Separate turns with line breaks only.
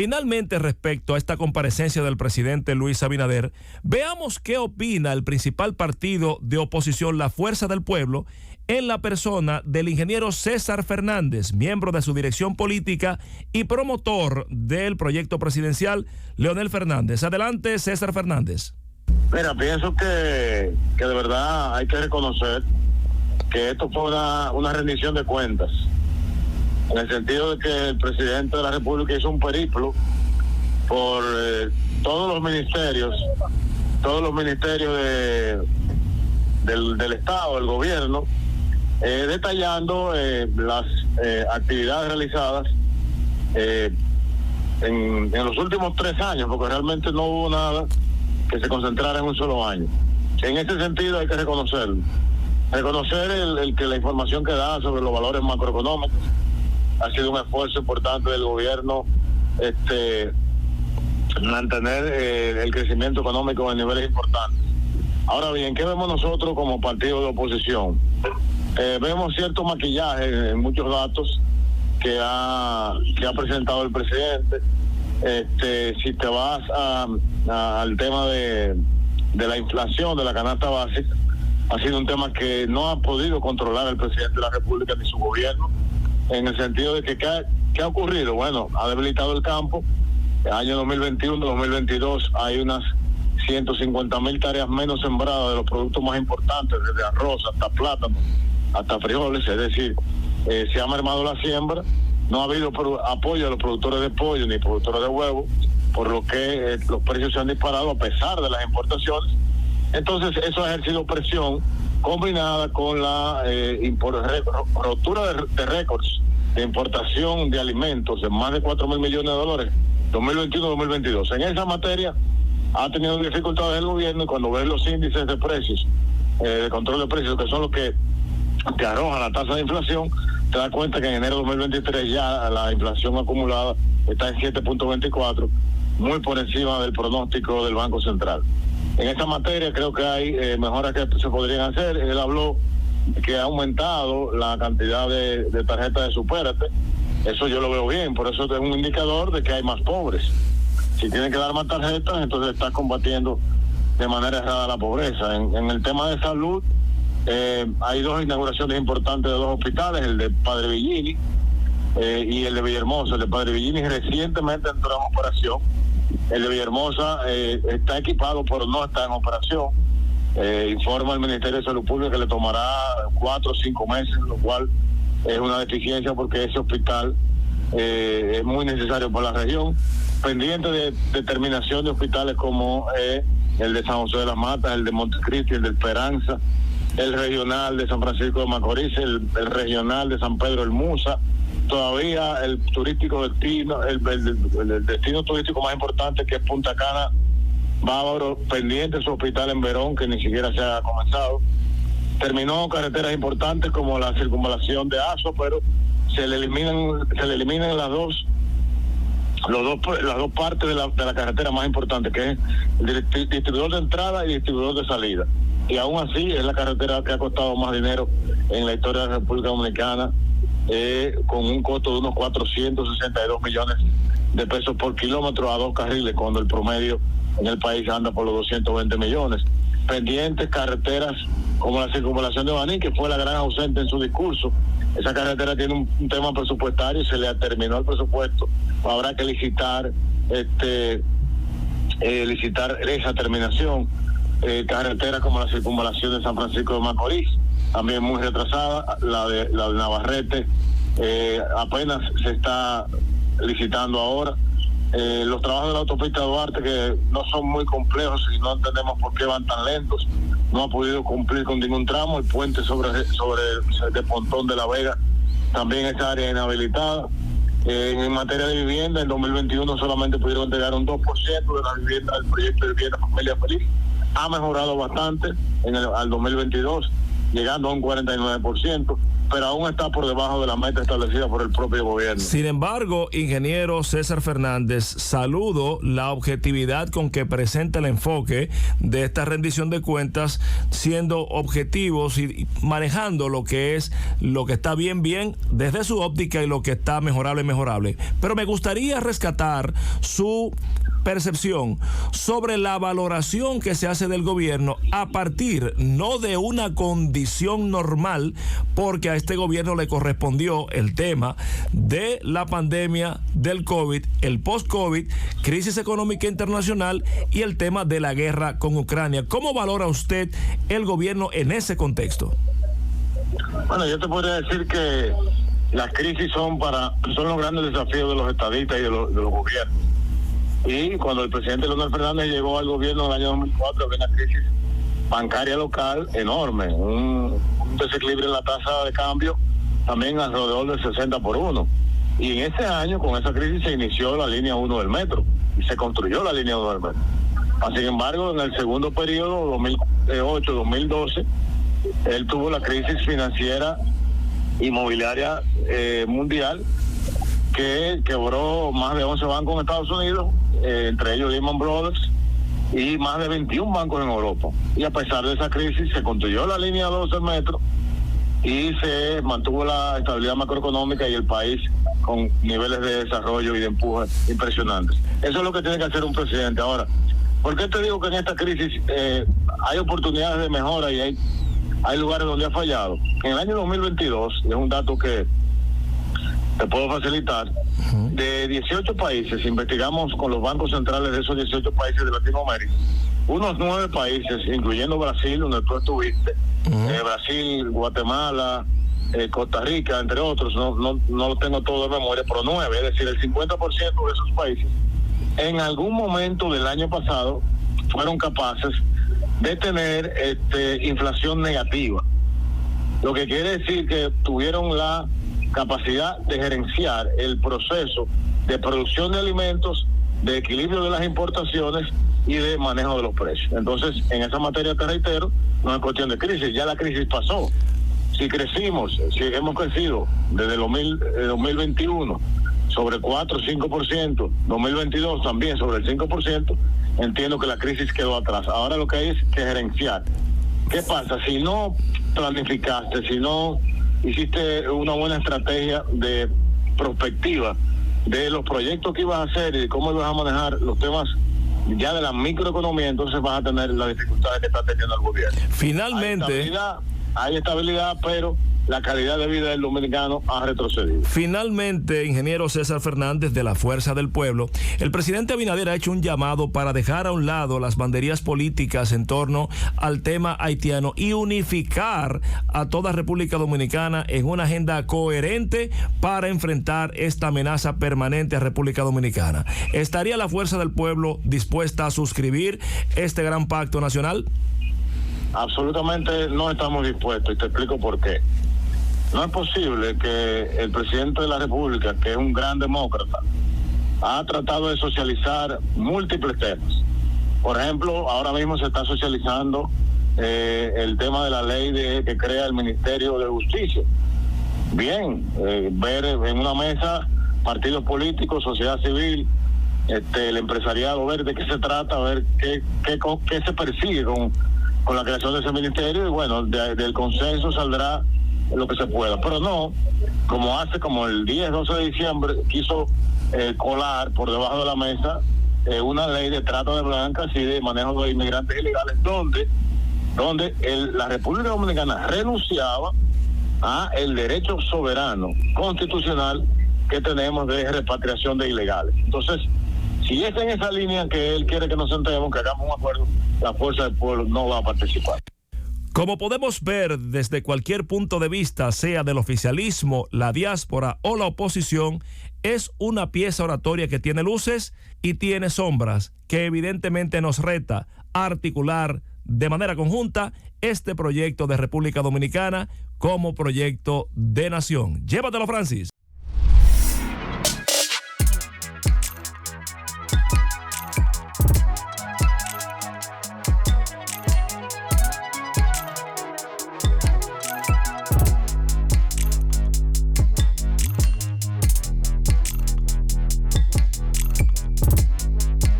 finalmente, respecto a esta comparecencia del presidente Luis Abinader, veamos qué opina el principal partido de oposición, la Fuerza del Pueblo, en la persona del ingeniero César Fernández, miembro de su dirección política y promotor del proyecto presidencial Leonel Fernández. Adelante, César Fernández.
Mira, pienso que de verdad hay que reconocer que esto fue una rendición de cuentas, en el sentido de que el presidente de la República hizo un periplo por todos los ministerios del Estado, del gobierno, detallando las actividades realizadas en los últimos 3 años, porque realmente no hubo nada que se concentrara en un solo año. En ese sentido hay que reconocerlo. Reconocer el que la información que da sobre los valores macroeconómicos ha sido un esfuerzo importante del gobierno, mantener el crecimiento económico en niveles importantes. Ahora bien, ¿qué vemos nosotros como partido de oposición? Vemos cierto maquillaje en muchos datos que ha presentado el presidente. Si te vas al tema de la inflación, de la canasta básica, ha sido un tema que no ha podido controlar el presidente de la República ni su gobierno, en el sentido de que ¿qué ha ocurrido? Bueno, ha debilitado el campo. El año 2021, 2022 hay unas 150,000 tareas menos sembradas de los productos más importantes, desde arroz hasta plátano, hasta frijoles, es decir, se ha mermado la siembra, no ha habido apoyo a los productores de pollo ni productores de huevos, por lo que los precios se han disparado a pesar de las importaciones. Entonces eso ha ejercido presión combinada con la rotura de récords de importación de alimentos de más de 4,000 millones de dólares 2021-2022. En esa materia ha tenido dificultades el gobierno, y cuando ves los índices de precios, de control de precios, que son los que te arrojan la tasa de inflación, te das cuenta que en enero de 2023 ya la inflación acumulada está en 7.24, muy por encima del pronóstico del Banco Central. En esta materia creo que hay mejoras que se podrían hacer. Él habló que ha aumentado la cantidad de tarjetas de Supérate. Eso yo lo veo bien, por eso es un indicador de que hay más pobres. Si tienen que dar más tarjetas, entonces está combatiendo de manera errada la pobreza. En el tema de salud, hay 2 inauguraciones importantes de 2 hospitales, el de Padre Villini y el de Villahermosa. El de Padre Villini recientemente entró en operación. El de Villahermosa está equipado, pero no está en operación. Informa el Ministerio de Salud Pública que le tomará 4 o 5 meses, lo cual es una deficiencia porque ese hospital es muy necesario para la región. Pendiente de terminación de hospitales como el de San José de las Matas, el de Montecristi, el de Esperanza, el regional de San Francisco de Macorís, el regional de San Pedro el Musa. Todavía el turístico destino, el destino turístico más importante, que es Punta Cana, Bávaro, pendiente su hospital en Verón, que ni siquiera se ha comenzado. Terminó carreteras importantes como la circunvalación de Aso, pero se le eliminan las dos partes de la carretera más importante, que es el distribuidor de entrada y distribuidor de salida. Y aún así es la carretera que ha costado más dinero en la historia de la República Dominicana, con un costo de unos 462 millones de pesos por kilómetro a 2 carriles, cuando el promedio en el país anda por los 220 millones. Pendientes carreteras como la circunvalación de Baní, que fue la gran ausente en su discurso. Esa carretera tiene un tema presupuestario y se le terminó el presupuesto. Habrá que licitar esa terminación. Carreteras como la circunvalación de San Francisco de Macorís, también muy retrasada. La de Navarrete apenas se está licitando ahora. Los trabajos de la autopista Duarte, que no son muy complejos y no entendemos por qué van tan lentos, no ha podido cumplir con ningún tramo. El puente sobre de Pontón de la Vega, también esa área inhabilitada. En materia de vivienda, en 2021 solamente pudieron entregar un 2% de la vivienda del proyecto de vivienda Familia Feliz. Ha mejorado bastante al 2022. llegando a un 49%, pero aún está por debajo de la meta establecida por el propio gobierno.
Sin embargo, ingeniero César Fernández, saludo la objetividad con que presenta el enfoque de esta rendición de cuentas, siendo objetivos y manejando lo que está bien desde su óptica y lo que está mejorable. Pero me gustaría rescatar su percepción sobre la valoración que se hace del gobierno a partir no de una condición normal, porque a este gobierno le correspondió el tema de la pandemia del COVID, el post-COVID, crisis económica internacional y el tema de la guerra con Ucrania. ¿Cómo valora usted el gobierno en ese contexto?
Bueno, yo te podría decir que las crisis son los grandes desafíos de los estadistas y de los gobiernos. Y cuando el presidente Leonel Fernández llegó al gobierno en el año 2004, había una crisis bancaria local enorme, un desequilibrio en la tasa de cambio también alrededor del 60-1. Y en ese año, con esa crisis, se inició la línea 1 del metro y se construyó la línea 1 del metro. Sin embargo, en el segundo periodo, 2008-2012, él tuvo la crisis financiera inmobiliaria mundial, que quebró más de 11 bancos en Estados Unidos, entre ellos Lehman Brothers, y más de 21 bancos en Europa. Y a pesar de esa crisis, se construyó la línea 2 del metro y se mantuvo la estabilidad macroeconómica y el país con niveles de desarrollo y de empuje impresionantes. Eso es lo que tiene que hacer un presidente. Ahora, ¿por qué te digo que en esta crisis hay oportunidades de mejora y hay lugares donde ha fallado? En el año 2022, es un dato que te puedo facilitar, de 18 países, investigamos con los bancos centrales de esos 18 países de Latinoamérica, unos 9 países, incluyendo Brasil, donde tú estuviste, Brasil, Guatemala, Costa Rica, entre otros, no lo tengo todo de memoria, pero 9, es decir, el 50% de esos países, en algún momento del año pasado, fueron capaces de tener inflación negativa. Lo que quiere decir que tuvieron la capacidad de gerenciar el proceso de producción de alimentos, de equilibrio de las importaciones y de manejo de los precios. Entonces, en esa materia te reitero, no es cuestión de crisis, ya la crisis pasó. Si hemos crecido desde el 2021 sobre 4 o 5%, 2022 también sobre el 5%, entiendo que la crisis quedó atrás. Ahora lo que hay es que gerenciar. ¿Qué pasa? Si no planificaste, si no hiciste una buena estrategia de prospectiva de los proyectos que ibas a hacer y de cómo ibas a manejar los temas ya de la microeconomía, entonces vas a tener las dificultades que está teniendo el gobierno.
Finalmente,
hay estabilidad, pero la calidad de vida del dominicano ha retrocedido.
Finalmente, ingeniero César Fernández, de la Fuerza del Pueblo, el presidente Abinader ha hecho un llamado para dejar a un lado las banderías políticas en torno al tema haitiano y unificar a toda República Dominicana en una agenda coherente para enfrentar esta amenaza permanente a República Dominicana. ¿Estaría la Fuerza del Pueblo dispuesta a suscribir este gran pacto nacional?
Absolutamente no estamos dispuestos, y te explico por qué. No es posible que el presidente de la República, que es un gran demócrata, ha tratado de socializar múltiples temas. Por ejemplo, ahora mismo se está socializando el tema de la ley que crea el Ministerio de Justicia. Bien, ver en una mesa partidos políticos, sociedad civil, el empresariado, ver de qué se trata, ver qué se persigue con la creación de ese ministerio, y bueno, del consenso saldrá lo que se pueda, pero no, como el 10-12 de diciembre quiso colar por debajo de la mesa una ley de trata de blancas y de manejo de inmigrantes ilegales, donde la República Dominicana renunciaba a el derecho soberano constitucional que tenemos de repatriación de ilegales. Entonces, si es en esa línea que él quiere que nos sentemos, que hagamos un acuerdo, la Fuerza del Pueblo no va a participar.
Como podemos ver desde cualquier punto de vista, sea del oficialismo, la diáspora o la oposición, es una pieza oratoria que tiene luces y tiene sombras, que evidentemente nos reta a articular de manera conjunta este proyecto de República Dominicana como proyecto de nación. Llévatelo, Francis.